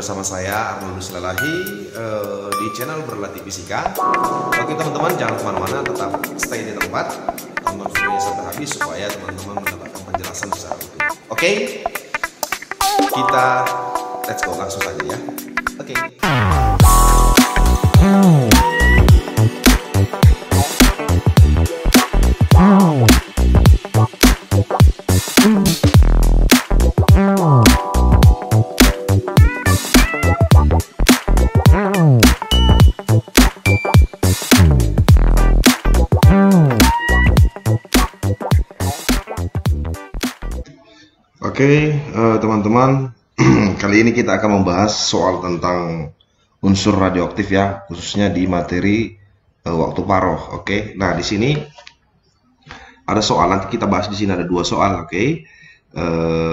bersama saya Arnold Nuslalahi di channel Berlatih Fisika. Oke teman-teman, jangan kemana-mana, tetap stay di tempat, tonton videonya sampai habis supaya teman-teman mendapatkan penjelasan secara utuh. Oke, kita let's go langsung saja ya. Oke. Oke, teman-teman, kali ini kita akan membahas soal tentang unsur radioaktif ya, khususnya di materi waktu paroh. Oke, nah di sini ada soal, nanti kita bahas di sini ada dua soal. Oke,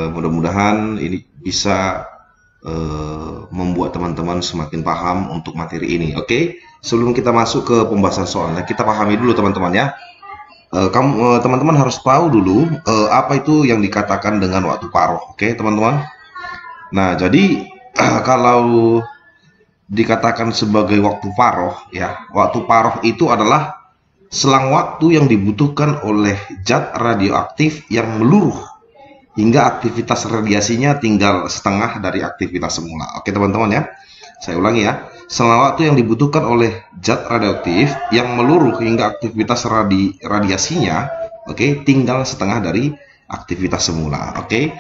mudah-mudahan ini bisa membuat teman-teman semakin paham untuk materi ini. Oke, sebelum kita masuk ke pembahasan soalnya, kita pahami dulu teman-teman ya. Teman-teman harus tahu dulu apa itu yang dikatakan dengan waktu paroh. Oke teman-teman. Nah jadi kalau dikatakan sebagai waktu paroh ya, waktu paroh itu adalah selang waktu yang dibutuhkan oleh zat radioaktif yang meluruh hingga aktivitas radiasinya tinggal setengah dari aktivitas semula. Oke teman-teman ya, saya ulangi ya, selang waktu yang dibutuhkan oleh zat radioaktif yang meluruh hingga aktivitas radiasinya, oke, tinggal setengah dari aktivitas semula. Oke,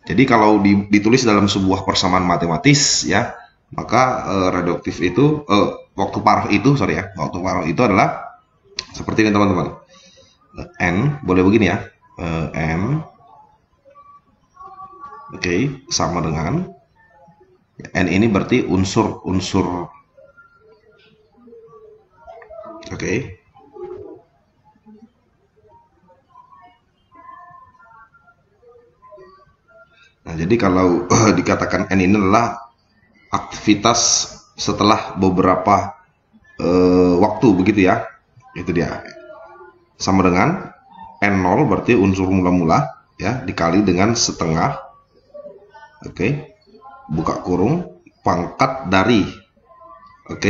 jadi kalau ditulis dalam sebuah persamaan matematis ya, maka radioaktif itu waktu paroh itu, waktu paroh itu adalah seperti ini teman-teman. N boleh begini ya, N, oke, sama dengan N ini berarti unsur. Oke. Nah, jadi kalau dikatakan N ini adalah aktivitas setelah beberapa waktu begitu ya. Itu dia. Sama dengan N0 berarti unsur mula-mula ya, dikali dengan setengah. Oke. Buka kurung pangkat dari T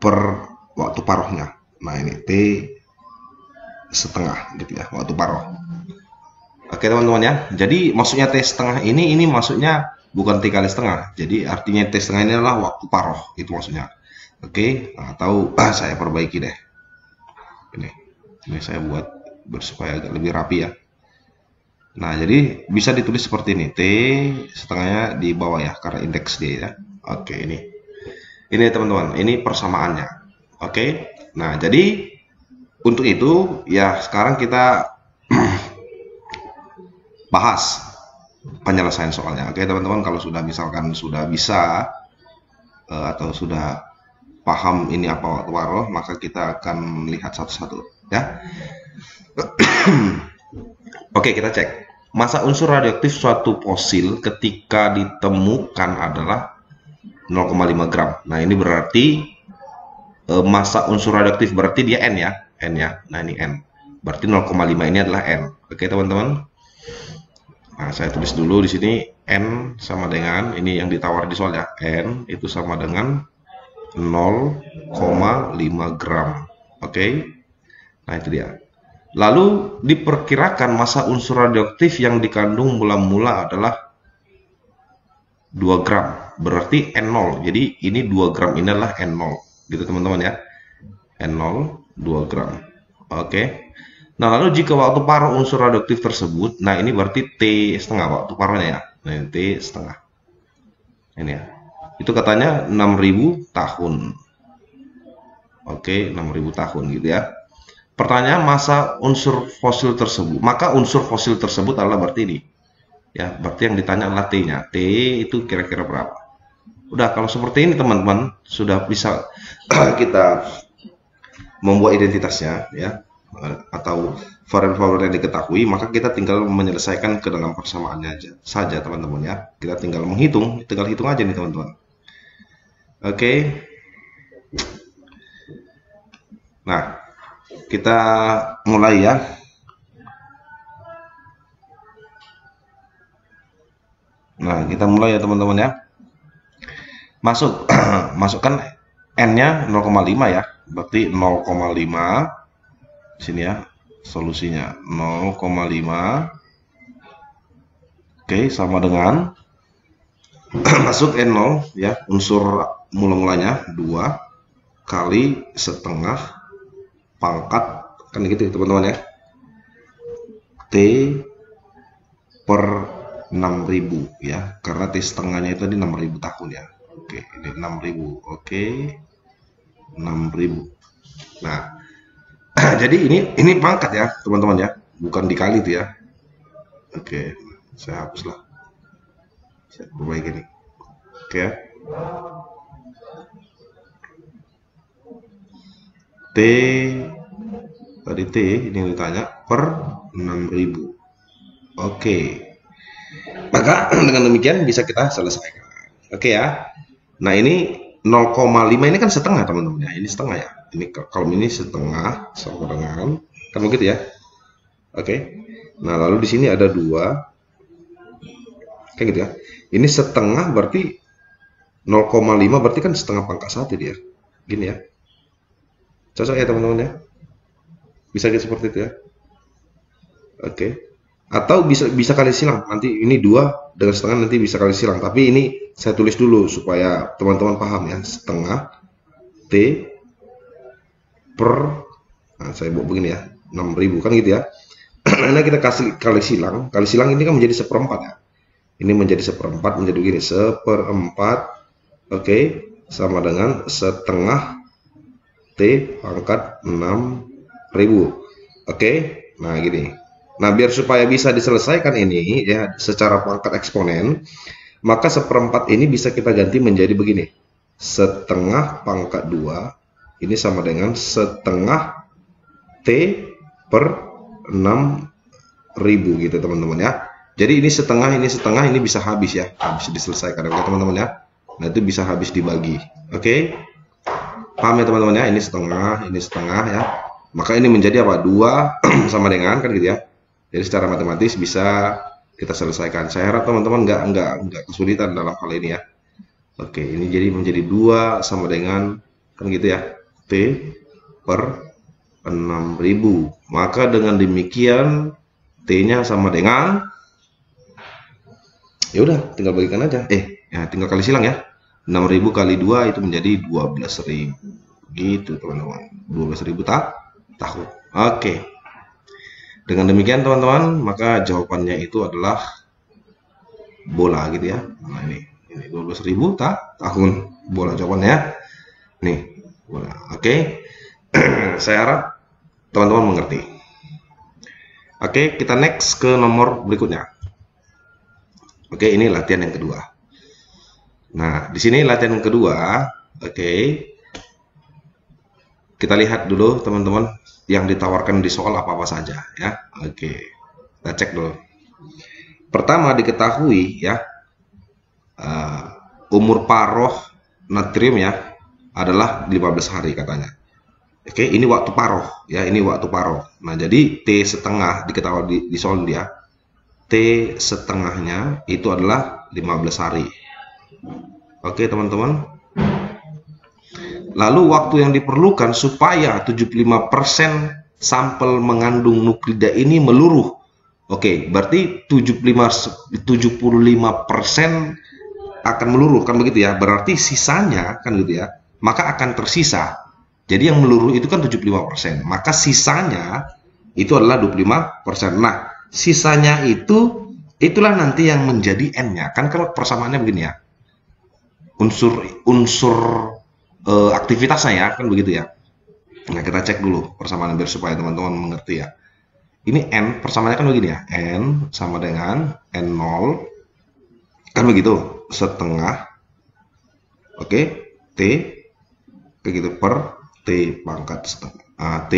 per waktu parohnya. Nah ini T setengah gitu ya, waktu paroh. Oke teman-teman ya, jadi maksudnya T setengah ini maksudnya bukan T kali setengah, jadi artinya T setengah ini adalah waktu paroh, itu maksudnya. Oke, atau saya perbaiki deh, ini saya buat supaya agak lebih rapi ya. Nah, jadi bisa ditulis seperti ini. T setengahnya di bawah ya, karena indeks dia ya. Oke, ini. Ini teman-teman, ini persamaannya. Oke. Nah, jadi untuk itu ya sekarang kita bahas penyelesaian soalnya. Oke, teman-teman, kalau sudah misalkan sudah bisa atau sudah paham ini apa waktu paroh, maka kita akan lihat satu-satu ya. Oke, kita cek. Massa unsur radioaktif suatu fosil ketika ditemukan adalah 0,5 gram. Nah, ini berarti massa unsur radioaktif, berarti dia N ya. N ya. Nah, ini N. Berarti 0,5 ini adalah N. Oke, teman-teman. Nah, saya tulis dulu di sini N sama dengan, ini yang ditawar di soal ya. N itu sama dengan 0,5 gram. Oke. Nah, itu dia. Lalu diperkirakan massa unsur radioaktif yang dikandung mula-mula adalah 2 gram. Berarti N0. Jadi ini 2 gram, ini adalah N0. Gitu teman-teman ya. N0 2 gram. Oke. Nah, lalu jika waktu paroh unsur radioaktif tersebut, nah ini berarti T setengah waktu parohnya ya. Nah, ini T setengah. Ini ya. Itu katanya 6.000 tahun. Oke, 6.000 tahun gitu ya. Pertanyaan massa unsur fosil tersebut, maka unsur fosil tersebut adalah berarti ini ya, berarti yang ditanya adalah T-nya. T itu kira-kira berapa? Udah, kalau seperti ini teman-teman sudah bisa kita membuat identitasnya ya, atau variabel-variabel yang diketahui, maka kita tinggal menyelesaikan ke dalam persamaannya saja teman-teman ya. Kita tinggal menghitung, tinggal hitung aja nih teman-teman. Oke. Nah, kita mulai ya. Nah, kita mulai ya teman-teman ya. Masukkan N-nya 0,5 ya. Berarti 0,5 sini ya. Solusinya 0,5. Oke, sama dengan masuk N0 ya, unsur mula-mulanya 2 kali setengah pangkat, kan gitu teman-teman ya, T per 6.000 ya, karena T setengahnya itu di 6.000 tahun ya. Oke, ini 6.000. Oke, 6.000. Nah, jadi ini pangkat ya teman-teman ya, bukan dikali itu ya. Oke, saya hapuslah, saya perbaiki ini. Oke ya. T tadi T ini yang ditanya per 6.000. Oke, maka dengan demikian bisa kita selesaikan. Oke ya. Nah, ini 0,5 ini kan setengah teman-teman ya. Ini setengah ya. Ini kalau ini setengah sama dengan, kan begitu ya. Oke. Nah, lalu di sini ada 2. Kayak gitu ya. Ini setengah berarti 0,5 berarti kan setengah pangkat 1 dia. Gini ya. Cocok ya teman-teman ya. Bisa gitu seperti itu ya. Oke. Atau bisa kali silang. Nanti ini 2 dengan setengah nanti bisa kali silang. Tapi ini saya tulis dulu supaya teman-teman paham ya. Setengah T per, nah saya buat begini ya, 6.000 kan gitu ya. Nah, kita kasih kali silang. Kali silang ini kan menjadi 1/4 ya. Ini menjadi 1/4, menjadi begini 1/4. Oke, sama dengan setengah T pangkat 6.000. Oke, nah gini. Nah, biar supaya bisa diselesaikan ini ya secara pangkat eksponen, maka 1/4 ini bisa kita ganti menjadi begini. Setengah pangkat 2 ini sama dengan setengah T per 6.000 gitu teman-teman ya. Jadi ini setengah, ini bisa habis ya, habis diselesaikan oke teman-teman ya. Nah, itu bisa habis dibagi. Oke, paham ya teman-teman ya. Ini setengah ya. Maka ini menjadi apa? 2 sama dengan, kan gitu ya. Jadi secara matematis bisa kita selesaikan. Saya harap teman-teman nggak kesulitan dalam hal ini ya. Oke, ini jadi menjadi 2 sama dengan, kan gitu ya, T per 6.000. Maka dengan demikian T-nya sama dengan, ya udah tinggal bagikan aja. Ya tinggal kali silang ya. 6.000 kali 2 itu menjadi 12.000. Gitu teman-teman. 12.000 tahun. Oke. Dengan demikian teman-teman, maka jawabannya itu adalah bola gitu ya. Nah, ini 12.000 tahun bola jawabannya ya. Nih, bola. Oke. Saya harap teman-teman mengerti. Oke, kita next ke nomor berikutnya. Oke, ini latihan yang kedua. Nah, di sini latihan yang kedua. Oke. Kita lihat dulu teman-teman yang ditawarkan di soal apa-apa saja ya. Oke, kita cek dulu. Pertama diketahui ya, umur paroh natrium ya adalah 15 hari katanya. Oke, ini waktu paroh ya, ini waktu paroh. Nah, jadi T setengah diketahui di soal dia. T setengahnya itu adalah 15 hari. Oke, teman-teman. Lalu waktu yang diperlukan supaya 75% sampel mengandung nuklida ini meluruh. Oke, berarti 75% akan meluruh, kan begitu ya. Berarti sisanya kan gitu ya. Maka akan tersisa. Jadi yang meluruh itu kan 75%. Maka sisanya itu adalah 25%. Nah, sisanya itulah nanti yang menjadi N-nya. Kan kalau persamaannya begini ya. Unsur aktivitasnya ya, kan begitu ya. Nah, kita cek dulu persamaan biar supaya teman-teman mengerti ya. Ini N, persamaannya kan begini ya. N sama dengan N0, kan begitu, setengah. Oke, T, kayak gitu, per T pangkat setengah. T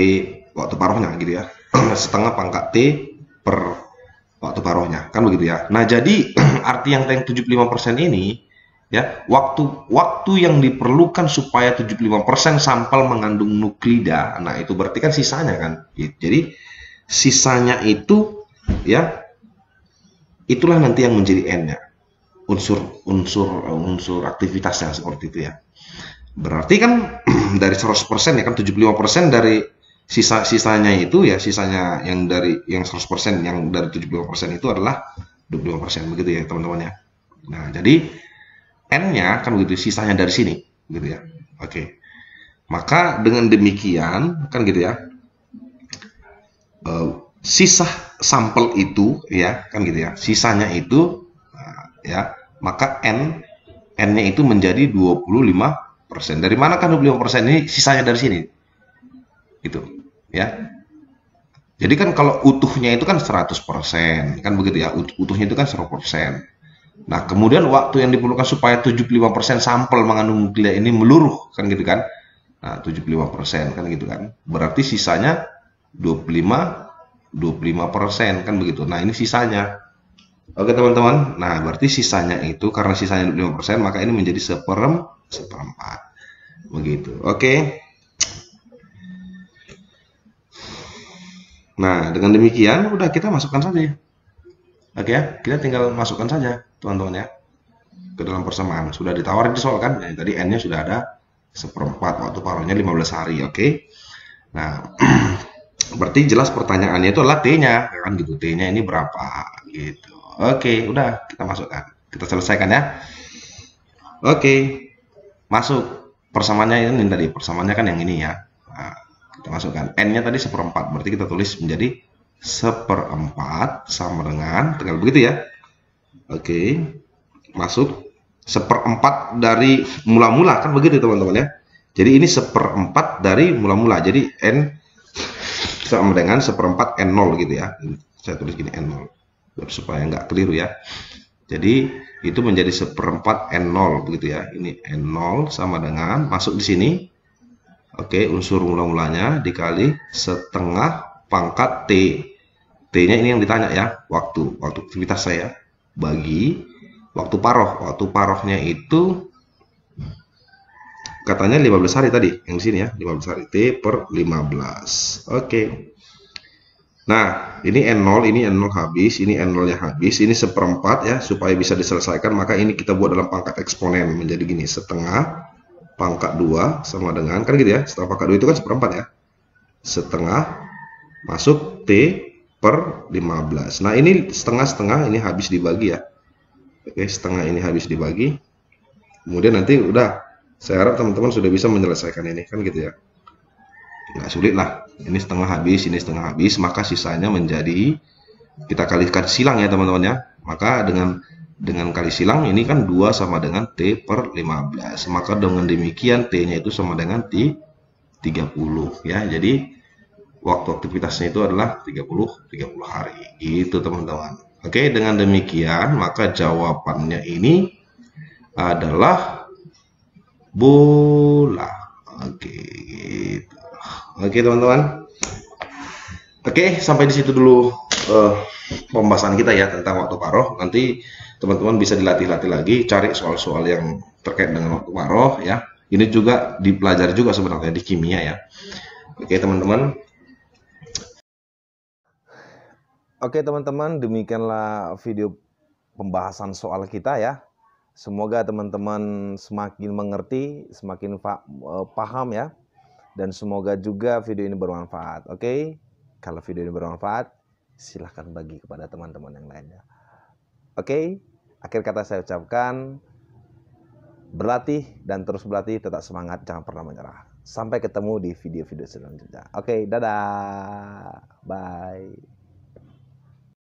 waktu parohnya gitu ya. Setengah pangkat T per waktu parohnya, kan begitu ya. Nah, jadi arti yang 75% ini, ya, waktu yang diperlukan supaya 75% sampel mengandung nuklida. Nah, itu berarti kan sisanya kan. Jadi sisanya itu ya, itulah nanti yang menjadi N-nya. unsur aktivitasnya seperti itu ya. Berarti kan dari 100% ya kan 75% dari sisanya itu ya, sisanya yang dari yang 100% yang dari 75% itu adalah 25% begitu ya teman-teman ya. Nah, jadi N-nya kan begitu, sisanya dari sini gitu ya. Oke. Maka dengan demikian kan gitu ya. Sisa sampel itu ya kan gitu ya. Sisanya itu ya, maka N-nya itu menjadi 25%. Dari mana kan 25% ini sisanya dari sini? Gitu ya. Jadi kan kalau utuhnya itu kan 100%, kan begitu ya. Utuhnya itu kan 100%. Nah, kemudian waktu yang diperlukan supaya 75% sampel mengandung nuklia ini meluruh, kan gitu kan. Nah, 75% kan gitu kan. Berarti sisanya 25% kan begitu. Nah, ini sisanya. Oke, teman-teman. Nah, berarti sisanya itu karena sisanya 25%, maka ini menjadi seperempat. Begitu. Oke. Nah, dengan demikian udah kita masukkan saja. Oke ya, kita tinggal masukkan saja, teman-teman ya, ke dalam persamaan. Sudah ditawarin di soal kan? Nah, tadi N-nya sudah ada seperempat, waktu paruhnya 15 hari, oke? Nah, berarti jelas pertanyaannya itu adalah T-nya, kan gitu. T-nya ini berapa, gitu. Oke, udah kita masukkan. Kita selesaikan ya. Oke, masuk. Persamaannya ini tadi, persamaannya kan yang ini ya. Nah, kita masukkan. N-nya tadi seperempat, berarti kita tulis menjadi seperempat sama dengan, tinggal begitu ya. Oke, masuk. Seperempat dari mula-mula, kan begitu teman-teman ya. Jadi ini seperempat dari mula-mula. Jadi N sama dengan seperempat N0 gitu ya. Saya tulis gini N0 supaya nggak keliru ya. Jadi itu menjadi seperempat N0 begitu ya. Ini N0 sama dengan, masuk di sini. Oke, unsur mula-mulanya dikali setengah pangkat T. T-nya ini yang ditanya ya, waktu aktivitas saya, bagi waktu paroh. Waktu parohnya itu katanya 15 hari tadi, yang di sini ya, 15 hari. T per 15. Oke. Nah, ini N0, ini N0 habis, ini N0-nya habis, ini seperempat ya, supaya bisa diselesaikan, maka ini kita buat dalam pangkat eksponen, menjadi gini, setengah pangkat 2 sama dengan, kan gitu ya, setengah pangkat 2 itu kan seperempat ya, setengah masuk T per 15. Nah, ini setengah-setengah, ini habis dibagi ya. Oke, setengah ini habis dibagi, kemudian nanti udah, saya harap teman-teman sudah bisa menyelesaikan ini, kan gitu ya. Nggak sulit lah, ini setengah habis, maka sisanya menjadi, kita kalikan silang ya teman-teman ya, maka dengan kali silang ini kan 2 sama dengan T per 15, maka dengan demikian T-nya itu sama dengan T 30 ya. Jadi waktu aktivitasnya itu adalah 30 hari gitu teman-teman. Oke, dengan demikian maka jawabannya ini adalah bola. Oke gitu. Oke teman-teman. Oke, sampai di situ dulu pembahasan kita ya tentang waktu paroh. Nanti teman-teman bisa dilatih-latih lagi, cari soal-soal yang terkait dengan waktu paroh ya. Ini juga dipelajari juga sebenarnya di kimia ya. Oke teman-teman. Oke teman-teman, demikianlah video pembahasan soal kita ya. Semoga teman-teman semakin mengerti, semakin paham ya. Dan semoga juga video ini bermanfaat. Oke, kalau video ini bermanfaat, silahkan bagi kepada teman-teman yang lainnya. Oke, akhir kata saya ucapkan, berlatih dan terus berlatih, tetap semangat, jangan pernah menyerah. Sampai ketemu di video-video selanjutnya. Oke, dadah. Bye.